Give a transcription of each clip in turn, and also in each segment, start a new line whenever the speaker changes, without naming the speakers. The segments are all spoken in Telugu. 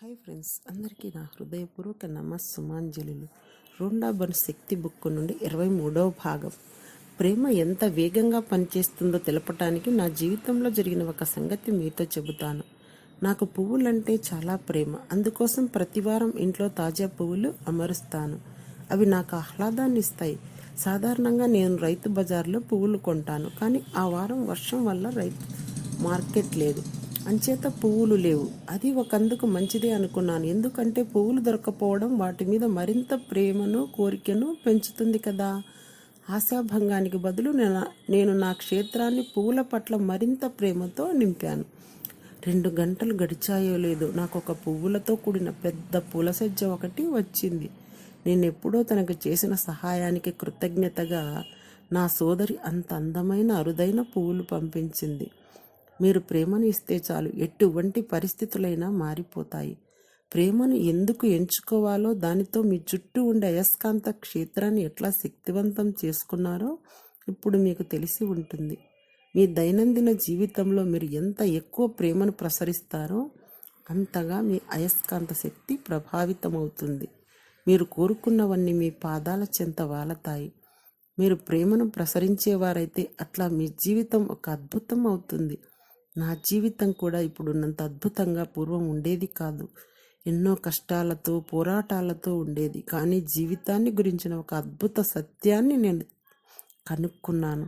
హాయ్ ఫ్రెండ్స్, అందరికీ నా హృదయపూర్వక నమస్సుమాంజలులు. రొండాబన్ శక్తి బుక్ నుండి 23వ భాగం. ప్రేమ ఎంత వేగంగా పనిచేస్తుందో తెలపటానికి నా జీవితంలో జరిగిన ఒక సంగతి మీతో చెబుతాను. నాకు పువ్వులంటే చాలా ప్రేమ. అందుకోసం ప్రతివారం ఇంట్లో తాజా పువ్వులు అమరుస్తాను. అవి నాకు ఆహ్లాదాన్ని ఇస్తాయి. సాధారణంగా నేను రైతు బజార్లో పువ్వులు కొంటాను, కానీ ఆ వారం వర్షం వల్ల రైతు మార్కెట్ లేదు. అంచేత పువ్వులు లేవు. అది ఒకందుకు మంచిదే అనుకున్నాను. ఎందుకంటే పువ్వులు దొరకపోవడం వాటి మీద మరింత ప్రేమను, కోరికను పెంచుతుంది కదా. ఆశాభంగానికి బదులు నేను నా క్షేత్రాన్ని పువ్వుల పట్ల మరింత ప్రేమతో నింపాను. 2 గంటలు గడిచాయో లేదో నాకు ఒక పువ్వులతో కూడిన పెద్ద పూల సజ్జ ఒకటి వచ్చింది. నేనెప్పుడో తనకు చేసిన సహాయానికి కృతజ్ఞతగా నా సోదరి అంత అందమైన అరుదైన పువ్వులు పంపించింది. మీరు ప్రేమను ఇస్తే చాలు, ఎటువంటి పరిస్థితులైనా మారిపోతాయి. ప్రేమను ఎందుకు ఎంచుకోవాలో, దానితో మీ చుట్టూ ఉండే అయస్కాంత క్షేత్రాన్ని ఎట్లా శక్తివంతం చేసుకున్నారో ఇప్పుడు మీకు తెలిసి ఉంటుంది. మీ దైనందిన జీవితంలో మీరు ఎంత ఎక్కువ ప్రేమను ప్రసరిస్తారో అంతగా మీ అయస్కాంత శక్తి ప్రభావితమవుతుంది. మీరు కోరుకున్నవన్నీ మీ పాదాల చెంత వాలతాయి. మీరు ప్రేమను ప్రసరించేవారైతే అట్లా మీ జీవితం ఒక అద్భుతం అవుతుంది. నా జీవితం కూడా ఇప్పుడున్నంత అద్భుతంగా పూర్వం ఉండేది కాదు. ఎన్నో కష్టాలతో, పోరాటాలతో ఉండేది. కానీ జీవితాన్ని గురించిన ఒక అద్భుత సత్యాన్ని నేను కనుక్కున్నాను.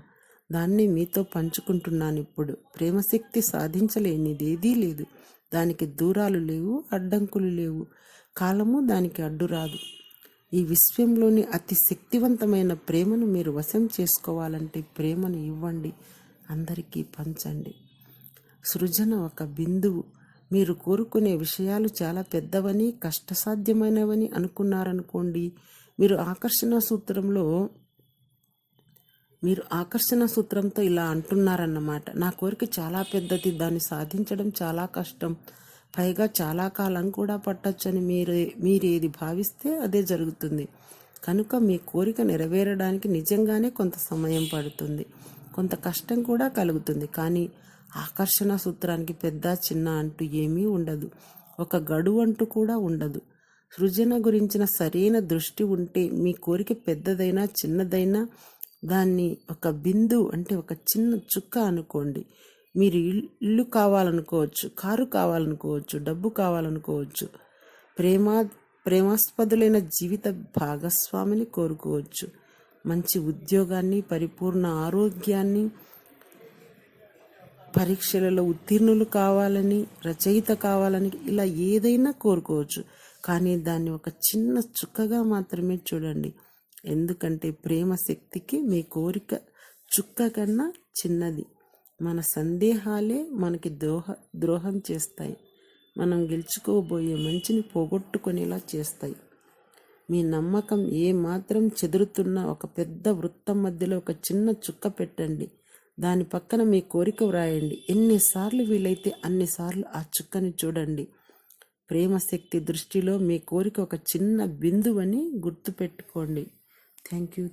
దాన్ని మీతో పంచుకుంటున్నాను ఇప్పుడు. ప్రేమశక్తి సాధించలేనిదేదీ లేదు. దానికి దూరాలు లేవు, అడ్డంకులు లేవు. కాలము దానికి అడ్డురాదు. ఈ విశ్వంలోని అతి శక్తివంతమైన ప్రేమను మీరు వశం చేసుకోవాలంటే ప్రేమను ఇవ్వండి, అందరికీ పంచండి. సృజన ఒక బిందువు. మీరు కోరుకునే విషయాలు చాలా పెద్దవని, కష్టసాధ్యమైనవని అనుకున్నారనుకోండి. మీరు ఆకర్షణ సూత్రంతో ఇలా అంటున్నారన్నమాట: నా కోరిక చాలా పెద్దది, దాన్ని సాధించడం చాలా కష్టం, పైగా చాలా కాలం కూడా పట్టొచ్చని మీరేది భావిస్తే అదే జరుగుతుంది. కనుక మీ కోరిక నెరవేరడానికి నిజంగానే కొంత సమయం పడుతుంది, కొంత కష్టం కూడా కలుగుతుంది. కానీ ఆకర్షణ సూత్రానికి పెద్ద చిన్న అంటూ ఏమీ ఉండదు. ఒక గడువు అంటూ కూడా ఉండదు. సృజన గురించిన సరైన దృష్టి ఉంటే మీ కోరిక పెద్దదైనా చిన్నదైనా దాన్ని ఒక బిందువు, అంటే ఒక చిన్న చుక్క అనుకోండి. మీరు ఇల్లు కావాలనుకోవచ్చు, కారు కావాలనుకోవచ్చు, డబ్బు కావాలనుకోవచ్చు, ప్రేమాస్పదులైన జీవిత భాగస్వామిని కోరుకోవచ్చు, మంచి ఉద్యోగాన్ని, పరిపూర్ణ ఆరోగ్యాన్ని, పరీక్షలలో ఉత్తీర్ణులు కావాలని, రచయిత కావాలని, ఇలా ఏదైనా కోరుకోవచ్చు. కానీ దాన్ని ఒక చిన్న చుక్కగా మాత్రమే చూడండి. ఎందుకంటే ప్రేమ శక్తికి మీ కోరిక చుక్క కన్నా చిన్నది. మన సందేహాలే మనకి ద్రోహం చేస్తాయి. మనం గెలుచుకోబోయే మంచిని పోగొట్టుకునేలా చేస్తాయి. మీ నమ్మకం ఏ మాత్రం చెదురుతున్నా ఒక పెద్ద వృత్తం మధ్యలో ఒక చిన్న చుక్క పెట్టండి. దాని పక్కన మీ కోరిక వ్రాయండి. ఎన్నిసార్లు వీలైతే అన్నిసార్లు ఆ చుక్కని చూడండి. ప్రేమశక్తి దృష్టిలో మీ కోరిక ఒక చిన్న బిందువని గుర్తుపెట్టుకోండి. Thank you.